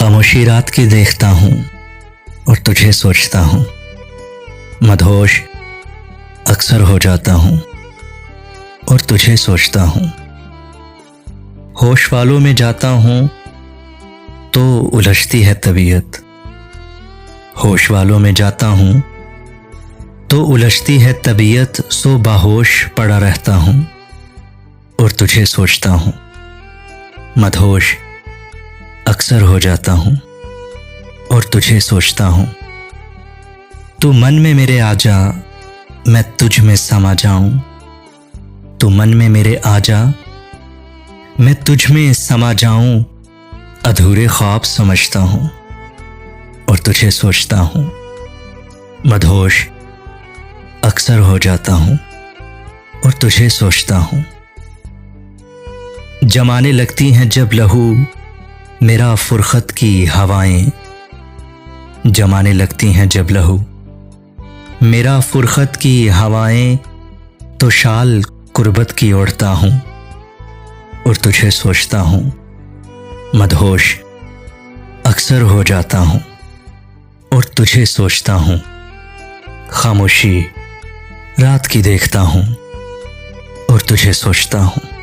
खामोशी रात की देखता हूँ और तुझे सोचता हूँ। मदहोश अक्सर हो जाता हूँ और तुझे सोचता हूँ। होश वालों में जाता हूँ तो उलझती है तबीयत। होश वालों में जाता हूँ तो उलझती है तबीयत। सो बाहोश पड़ा रहता हूँ और तुझे सोचता हूँ। मदहोश अक्सर हो जाता हूँ और तुझे सोचता हूँ। तू मन में मेरे आ जा, मैं तुझ में समा जाऊं। तू मन में मेरे आ जा, मैं तुझ में समा जाऊं। अधूरे ख्वाब समझता हूँ और तुझे सोचता हूँ। मदहोश अक्सर हो जाता हूँ और तुझे सोचता हूँ। जमाने लगती हैं जब लहू मेरा फुरखत की हवाएं। जमाने लगती हैं जब लहू मेरा फुरखत की हवाएं। तो शाल कुर्बत की ओढ़ता हूँ और तुझे सोचता हूँ। मदहोश अक्सर हो जाता हूँ और तुझे सोचता हूँ। खामोशी रात की देखता हूँ और तुझे सोचता हूँ।